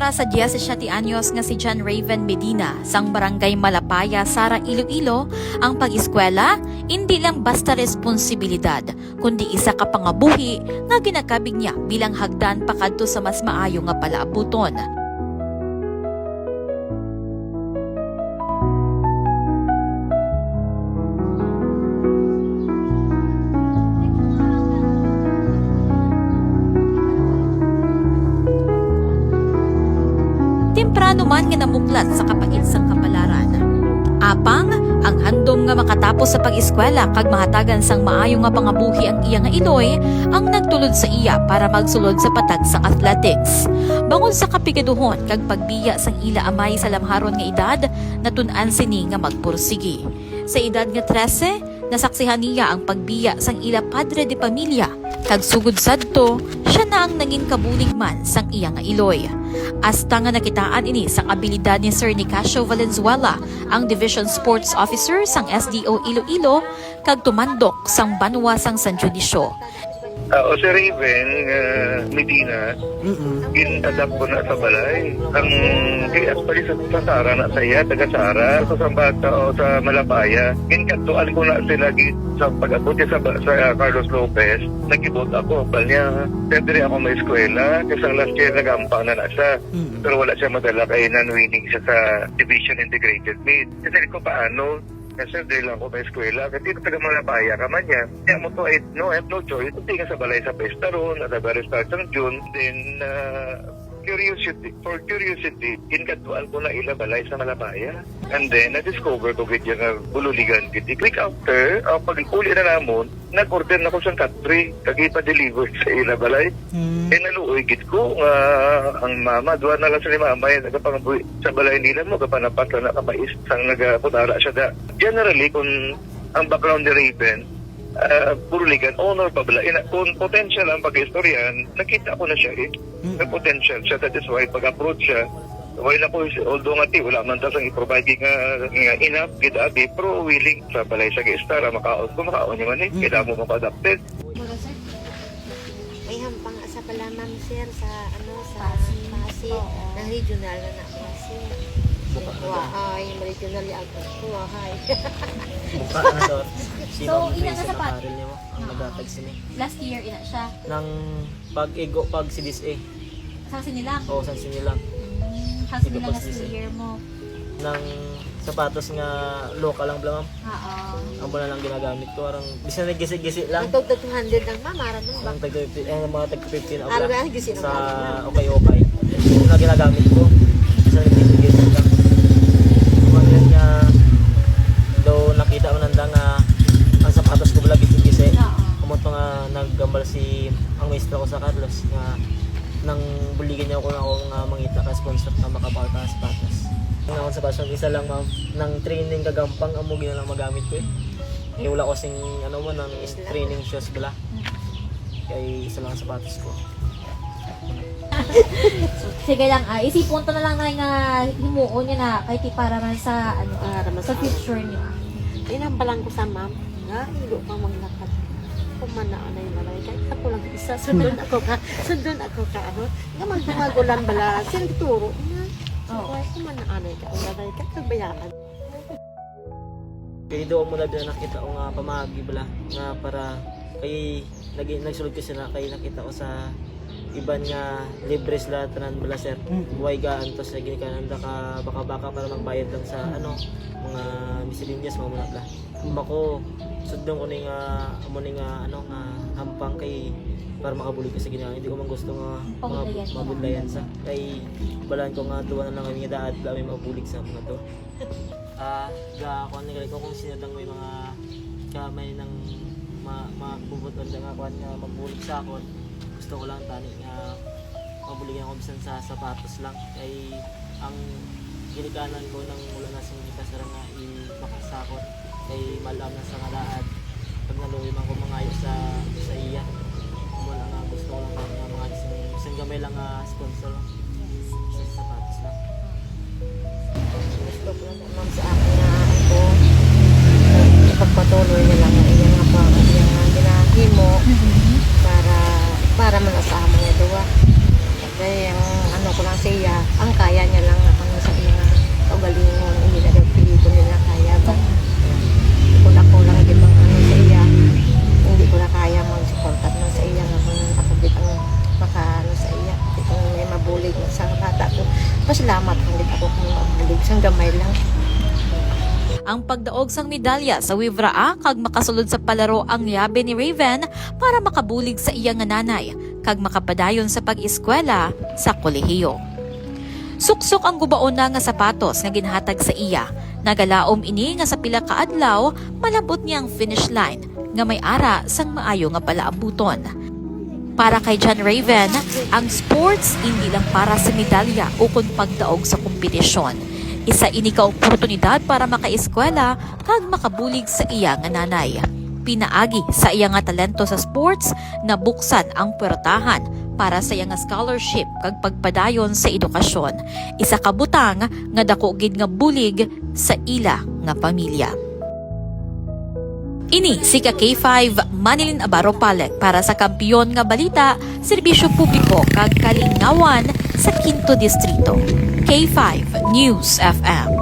para sa 17 anyos nga si John Raven Medina sang barangay Malapaya, Sara, Iloilo, ang pag-eskwela hindi lang basta responsibilidad kundi isa ka pangabuhi nga ginakabig niya bilang hagdan pakadto sa mas maayo nga palaabuton. Temprano man nga namuklat sa kapait sang kapalaran. Apang, ang handom nga makatapos sa pag-eskwela kag mahatagan sang maayo nga pangabuhi ang iya nga iloy ang nagtulod sa iya para magsulod sa patag sang athletics. Bangod sa kapigaduhon kag pagbiya sang ila amay sa lamharon nga edad, natun-an sini nga magpursigi. Sa edad nga 13, nasaksihan niya ang pagbiya sang ila padre de pamilya kag sugod sadto, siya na ang naging kabuligman sang iya nga iloy. Hasta nga nakitaan ini sang abilidad ni Sir Nicasio Valenzuela, ang Division Sports Officer sang SDO Iloilo, kag tumandok sang banwa sang San Judisyo. O si Raven Medina, adapt ko na sa balay. Ang actually sa Sara na sa iya, taga Sara, sa Sambata o sa Malapaya. Ginkantuan ko na sila sa pag-abot sa Carlos Lopez, nag-ibot ako. Balnya, pwede ako may eskwela, kasi last year nagampang na siya. Pero wala siya madala kaya non-winning siya sa Division Integrated Meet. Kasi ko paano, kasi dahil lang ako may eskwela, kasi taga Malapaya ka man yan. Kaya mo to, I have no choice. Hindi ka sa balay sa pesta ron, at the very start ng June. Then, for curiosity, kinkaduan ko na ila balay sa Malapaya. And then, na-discover ko gid yung bululigan gid. Click after, pag-uli na namon, nag-order na ko sa country, kag-ipa-deliver sa ila balay. Naluoy gid ko, ang mama, duwa na lang sa ni mama, nagpapangabuhi sa balay nila mo, kapanapat na nakapais, sang nagputara siya da. Generally, kung ang background ni Raven, buruligan, honor pa bala. Kung potential ang pag-istoryan, nakita ko na siya may potential siya. That is why pag-approach siya, wala po, although nga wala man tasang i-provide nga enough, kita pero willing sa balay sa gestar, makaon niya man kailangan mo mapa-adapted. May hampang sa pala ma'am sir sa Pasig ng regional na Pasig. Yung regional yung buhay. Buka na doon. So, ina nga sa Karil niyo mo, ang magatag sini. Last year ina siya. Nang pag-ego, pag CDSA. Sa sinilang. Oo, sa sinilang. Hasa nila nga year mo. Nang sapatos nga local lang bala ma'am. Oo. Ang muna lang ginagamit ko. Arang, bisa na gisi-gisi lang. Ang tog 200 lang ma'am, maran nun ba? Ang mga tag-15 ako Araw lang. na gisi Sa okay-okay. Yung na ginagamit ko. Bisa na gisi-gisi lang. Kumain nga, daw nakita ko nanda nga ang sapatos ko bala gisi-gisi. Kumunto nga naggambal ang maestro ko sa Carlos nga nang buligin niya ako na akong mangita ka sponsor na makabawta sa sapatos. Ang sa basyon, isa lang ma'am, nang training kagampang amo gina lang magamit ko eh. Wala ko sing nang training shoes bala. Kaya isa lang ang sapatos ko. Sige lang, isipon to na lang na nga himuon niya na kahit para man sa sa future niyo. Ilang pa lang ko sa ma'am, nga, ilo pang maglakad. Kumanaan na yung balay. Kahit ako lang isa, sundon ako ka, nga magdumagulan bala, sinturo. Kumanaan na yung balay, kahit kabayaan. Kaya doon mo na nakita ko nga pamagi bala nga para kay nagsulod ko sila kay nakita ko sa iban nga libre sila tanan bala sir. Buhay gaan to sa ginikananda ka baka para magbayad lang sa mga miscellaneous mga muna bala. Bako sudong ko ning nga hampang kay para makabulig ko sa ginagawa. Hindi ko man gusto nga mabudlayan sa kay balan ko nga duwa na lang kami daad kami mabulig sa mga to. Kung kung sino lang may mga kamay ng mabubuton nga kuan nga mabulig sa akon. Gusto ko lang tani nga mabuligan ako bisan sa sapatos lang kay ang ginikanan ko nang wala na sa mga kasara nga makasakot kay malam na sa ngalaad pag naluwi man ko mangayo sa iya wala nga gusto ko lang nga mga isang gamay lang sponsor lang sa sapatos lang. Gusto ko lang ma'am sa akin na ako pagpatuloy na lang iyang ginahimo para man sa amo nga duwa. Kaya ang ko lang siya mabulig sa bata to. Pasalamat ulit ako kung mabulig sang gamay lang. Ang pagdaog sang medalya sa Wivraa kag makasulod sa palaro ang yabe ni Raven para makabulig sa iyang nga nanay kag makapadayon sa pag-eskwela sa kolehiyo. Suksok ang gubaon na nga sapatos nga ginhatag sa iya. Nagalaom ini nga sa pila ka adlaw malabot niya ang finish line nga may ara sang maayo nga palaabuton. Para kay John Raven, ang sports hindi lang para sa medalya o kung pagdaog sa kompetisyon. Isa ini ka oportunidad para makaeskwela kag makabulig sa iya nga nanay. Pinaagi sa iya nga talento sa sports na buksan ang puwertahan para sa iya nga scholarship kag pagpadayon sa edukasyon. Isa ka butang nga dako gid nga bulig sa ila nga pamilya. Ini si K5 Manilin Abaro Palek para sa Kampiyon nga Balita, Serbisyo Publiko kag Kalingawan sa 5th Distrito. K5 News FM.